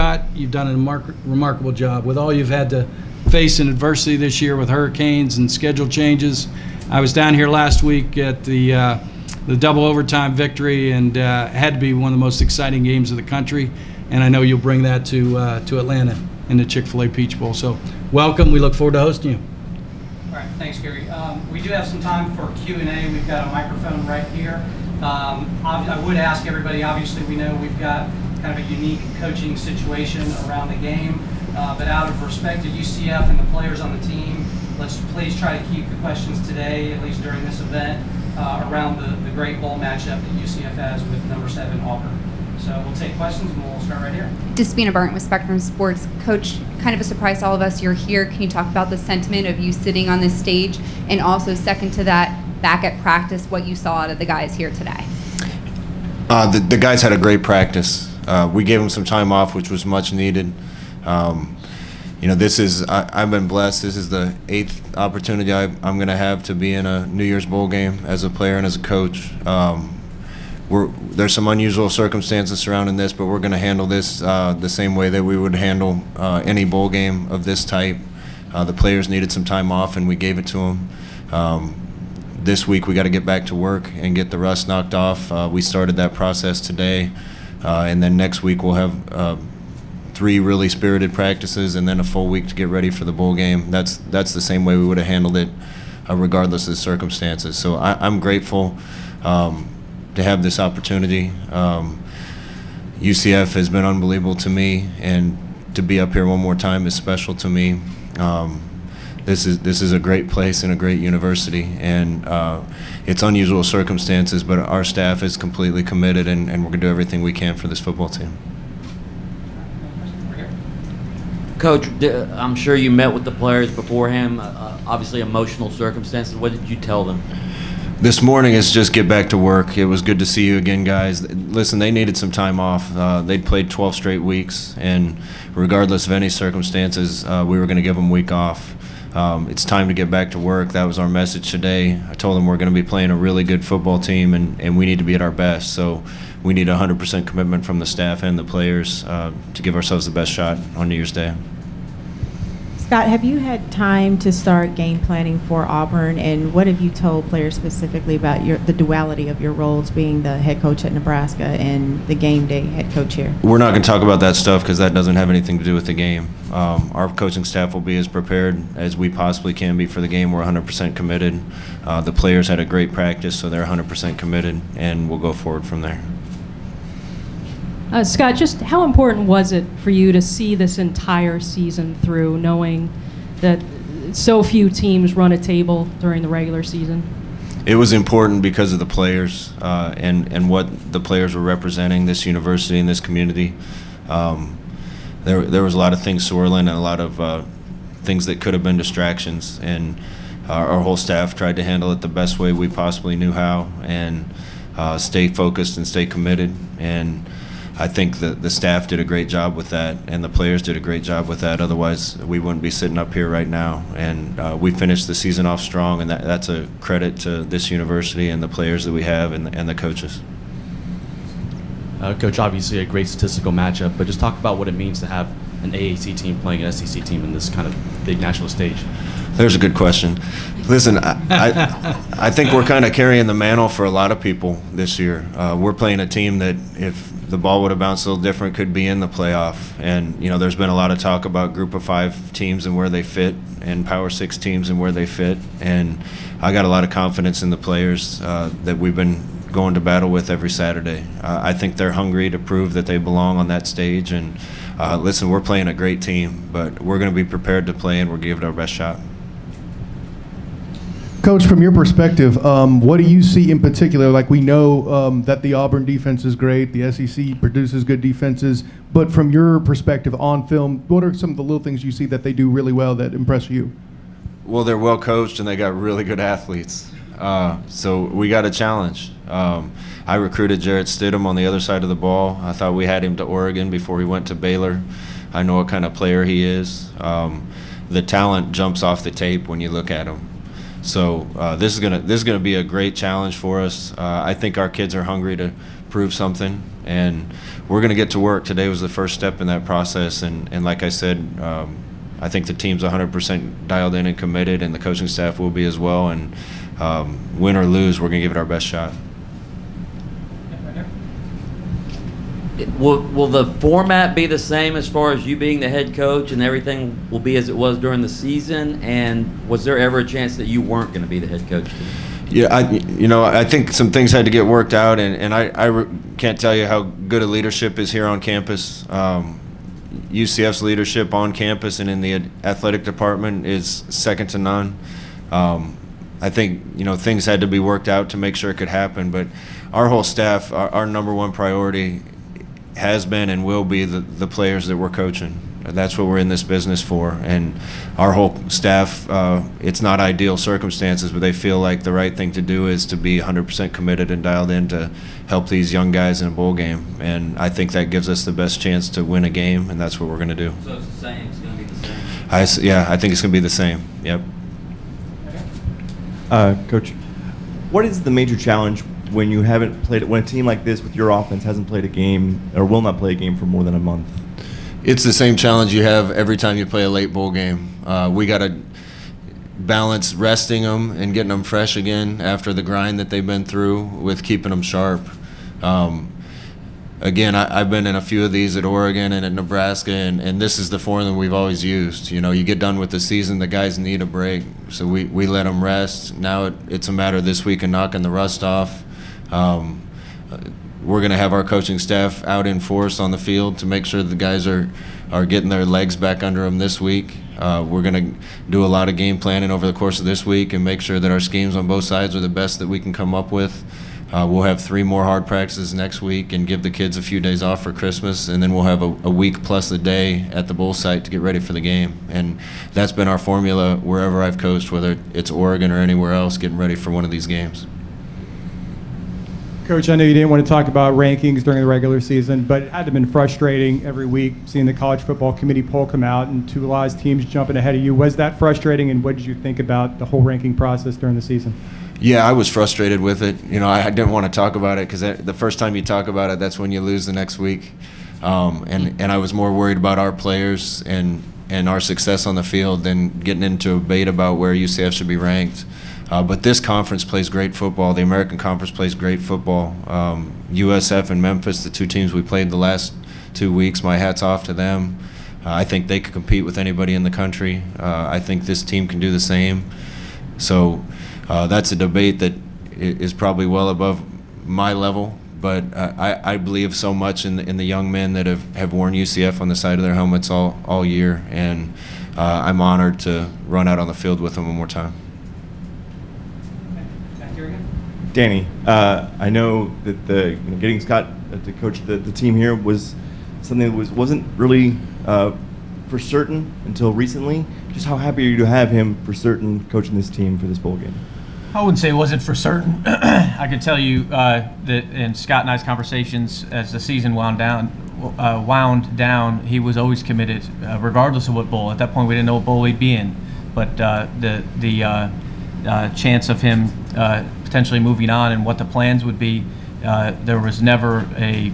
Scott, you've done a remarkable job with all you've had to face in adversity this year with hurricanes and schedule changes. I was down here last week at the double overtime victory, and had to be one of the most exciting games of the country. And I know you'll bring that to Atlanta in the Chick-Fil-A Peach Bowl. So welcome. We look forward to hosting you. All right, thanks, Gary. We do have some time for Q&A. We've got a microphone right here. I would ask everybody, obviously we know we've got kind of a unique coaching situation around the game, but out of respect to UCF and the players on the team, let's please try to keep the questions today, at least during this event, around the great bowl matchup that UCF has with number 7 Auburn. So we'll take questions and we'll start right here. Despina Burnt with Spectrum Sports. Coach, kind of a surprise to all of us, you're here. Can you talk about the sentiment of you sitting on this stage, and also second to that, back at practice, what you saw out of the guys here today? The guys had a great practice. We gave them some time off, which was much needed. You know, I've been blessed. This is the 8th opportunity I'm going to have to be in a New Year's Bowl game as a player and as a coach. There's some unusual circumstances surrounding this, but we're going to handle this the same way that we would handle any bowl game of this type. The players needed some time off, and we gave it to them. This week we got to get back to work and get the rust knocked off. We started that process today, and then next week we'll have 3 really spirited practices and then a full week to get ready for the bowl game. That's the same way we would have handled it regardless of the circumstances. So I'm grateful to have this opportunity. UCF has been unbelievable to me, and to be up here one more time is special to me. This is a great place and a great university, and it's unusual circumstances, but our staff is completely committed, and we're going to do everything we can for this football team. Coach, I'm sure you met with the players beforehand, obviously emotional circumstances. What did you tell them? This morning is just get back to work. It was good to see you again, guys. Listen, they needed some time off. They'd played 12 straight weeks, and regardless of any circumstances, we were going to give them a week off. It's time to get back to work. That was our message today. I told them we're going to be playing a really good football team, and we need to be at our best. So we need 100% commitment from the staff and the players to give ourselves the best shot on New Year's Day. Scott, have you had time to start game planning for Auburn, and what have you told players specifically about the duality of your roles, being the head coach at Nebraska and the game day head coach here? We're not going to talk about that stuff because that doesn't have anything to do with the game. Our coaching staff will be as prepared as we possibly can be for the game. We're 100% committed. The players had a great practice, so they're 100% committed, and we'll go forward from there. Scott, just how important was it for you to see this entire season through, knowing that so few teams run a table during the regular season? It was important because of the players and what the players were representing, this university and this community. There was a lot of things swirling and a lot of things that could have been distractions, and our whole staff tried to handle it the best way we possibly knew how, and stay focused and stay committed. And I think the staff did a great job with that, and the players did a great job with that. Otherwise, we wouldn't be sitting up here right now. And we finished the season off strong, and that's a credit to this university and the players that we have and the coaches. Coach, obviously a great statistical matchup, but just talk about what it means to have an AAC team playing an SEC team in this kind of big national stage. There's a good question. Listen, I think we're kind of carrying the mantle for a lot of people this year. We're playing a team that, if the ball would have bounced a little different, could be in the playoff. And, you know, there's been a lot of talk about Group of 5 teams and where they fit, and Power 6 teams and where they fit. And I got a lot of confidence in the players that we've been going to battle with every Saturday. I think they're hungry to prove that they belong on that stage. And listen, we're playing a great team, but we're going to be prepared to play, and we're going to give it our best shot. Coach, from your perspective, what do you see in particular? Like, we know that the Auburn defense is great, the SEC produces good defenses, but from your perspective on film, what are some of the little things you see that they do really well that impress you? Well, they're well coached and they got really good athletes. So we got a challenge. I recruited Jarrett Stidham on the other side of the ball. I thought we had him to Oregon before he went to Baylor. I know what kind of player he is. The talent jumps off the tape when you look at him. So this is gonna be a great challenge for us. I think our kids are hungry to prove something. And we're going to get to work. Today was the first step in that process, and like I said, I think the team's 100% dialed in and committed, and the coaching staff will be as well. And win or lose, we're going to give it our best shot. Will the format be the same as far as you being the head coach, and everything will be as it was during the season? And was there ever a chance that you weren't going to be the head coach? Yeah, I think some things had to get worked out, and I can't tell you how good a leadership is here on campus. UCF's leadership on campus and in the athletic department is second to none. I think things had to be worked out to make sure it could happen, but our whole staff, our number one priority has been and will be the players that we're coaching. That's what we're in this business for, and our whole staff, it's not ideal circumstances, but they feel like the right thing to do is to be 100% committed and dialed in to help these young guys in a bowl game, and I think that gives us the best chance to win a game, and that's what we're going to do. So it's the same, it's going to be the same? Yeah, I think it's going to be the same, yep. Coach, what is the major challenge when you haven't played, when a team like this with your offense hasn't played a game or will not play a game for more than a month? It's the same challenge you have every time you play a late bowl game. We got to balance resting them and getting them fresh again after the grind that they've been through with keeping them sharp. Again, I've been in a few of these at Oregon and at Nebraska, and this is the formula we've always used. You get done with the season, the guys need a break, so we let them rest. Now it's a matter this week of knocking the rust off. We're going to have our coaching staff out in force on the field to make sure the guys are getting their legs back under them this week. We're going to do a lot of game planning over the course of this week and make sure that our schemes on both sides are the best that we can come up with. We'll have 3 more hard practices next week and give the kids a few days off for Christmas, and then we'll have a week plus a day at the bowl site to get ready for the game. And that's been our formula wherever I've coached, whether it's Oregon or anywhere else, getting ready for one of these games. Coach, I know you didn't want to talk about rankings during the regular season, but it had to have been frustrating every week seeing the College Football Committee poll come out and 2 live teams jumping ahead of you. Was that frustrating, and what did you think about the whole ranking process during the season? Yeah, I was frustrated with it. I didn't want to talk about it because the first time you talk about it, that's when you lose the next week. And I was more worried about our players and our success on the field than getting into a debate about where UCF should be ranked. But this conference plays great football. The American Conference plays great football. USF and Memphis, the 2 teams we played the last 2 weeks, my hat's off to them. I think they could compete with anybody in the country. I think this team can do the same. So that's a debate that is probably well above my level. But I believe so much in the young men that have worn UCF on the side of their helmets all year. And I'm honored to run out on the field with them one more time. Danny, I know that getting Scott to coach the team here was something that wasn't really for certain until recently. Just how happy are you to have him for certain coaching this team for this bowl game? I wouldn't say it wasn't for certain. I can tell you that in Scott and I's conversations as the season wound down, he was always committed, regardless of what bowl. At that point, we didn't know what bowl we'd be in, but the chance of him potentially moving on and what the plans would be, there was never an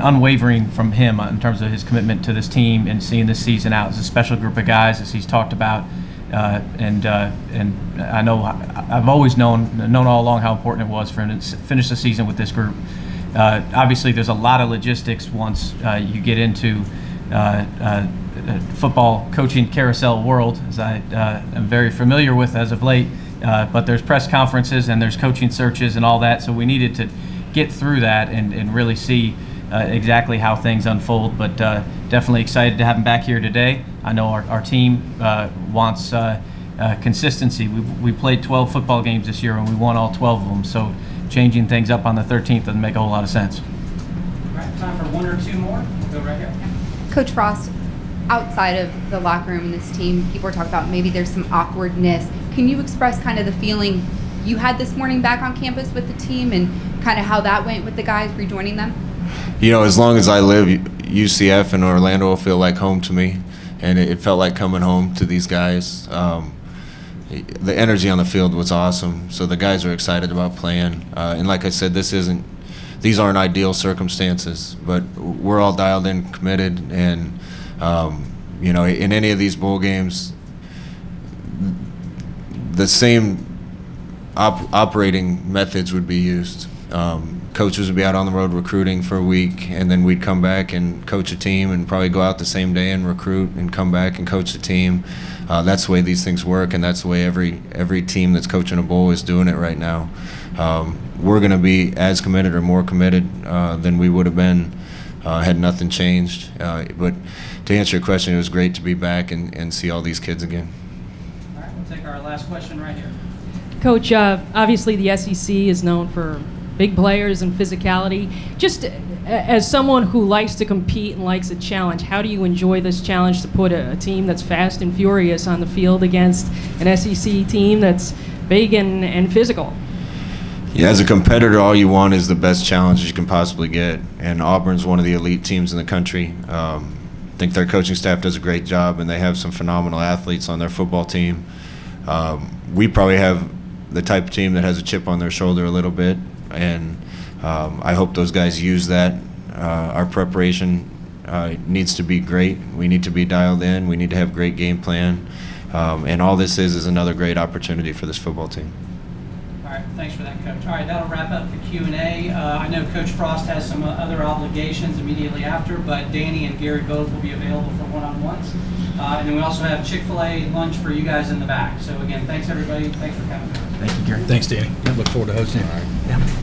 unwavering from him in terms of his commitment to this team and seeing this season out. It's a special group of guys, as he's talked about, and I know I've always known all along how important it was for him to finish the season with this group. Obviously, there's a lot of logistics once you get into football coaching carousel world, as I am very familiar with as of late, but there's press conferences and there's coaching searches and all that, so we needed to get through that and really see exactly how things unfold, but definitely excited to have him back here today. I know our team wants consistency. We played 12 football games this year and we won all 12 of them, so changing things up on the 13th doesn't make a whole lot of sense. All right, time for 1 or 2 more. We'll go right here. Coach Frost, outside of the locker room and this team, people are talking about maybe there's some awkwardness. Can you express kind of the feeling you had this morning back on campus with the team and kind of how that went with the guys rejoining them? As long as I live, UCF and Orlando will feel like home to me, and it felt like coming home to these guys. the energy on the field was awesome. So the guys are excited about playing. And like I said, these aren't ideal circumstances, but we're all dialed in, committed, and you know, in any of these bowl games, the same operating methods would be used. Coaches would be out on the road recruiting for a week, and then we'd come back and coach a team, and probably go out the same day and recruit, and come back and coach the team. That's the way these things work, and that's the way every team that's coaching a bowl is doing it right now. We're going to be as committed or more committed than we would have been had nothing changed. But to answer your question, it was great to be back and see all these kids again. All right, we'll take our last question right here. Coach, obviously the SEC is known for big players and physicality. Just as someone who likes to compete and likes a challenge, how do you enjoy this challenge to put a team that's fast and furious on the field against an SEC team that's big and physical? Yeah, as a competitor, all you want is the best challenge you can possibly get, and Auburn's one of the elite teams in the country. I think their coaching staff does a great job, and they have some phenomenal athletes on their football team. We probably have the type of team that has a chip on their shoulder a little bit, and I hope those guys use that. Our preparation needs to be great. We need to be dialed in. We need to have a great game plan, and all this is another great opportunity for this football team. All right, thanks for that, Coach. All right, that'll wrap up the Q&A. I know Coach Frost has some other obligations immediately after, but Danny and Gary both will be available for one-on-ones. And then we also have Chick-Fil-A lunch for you guys in the back. So again, thanks everybody. Thanks for coming. Thank you, Gary. Thanks, Danny. I look forward to hosting you. All right. Yeah.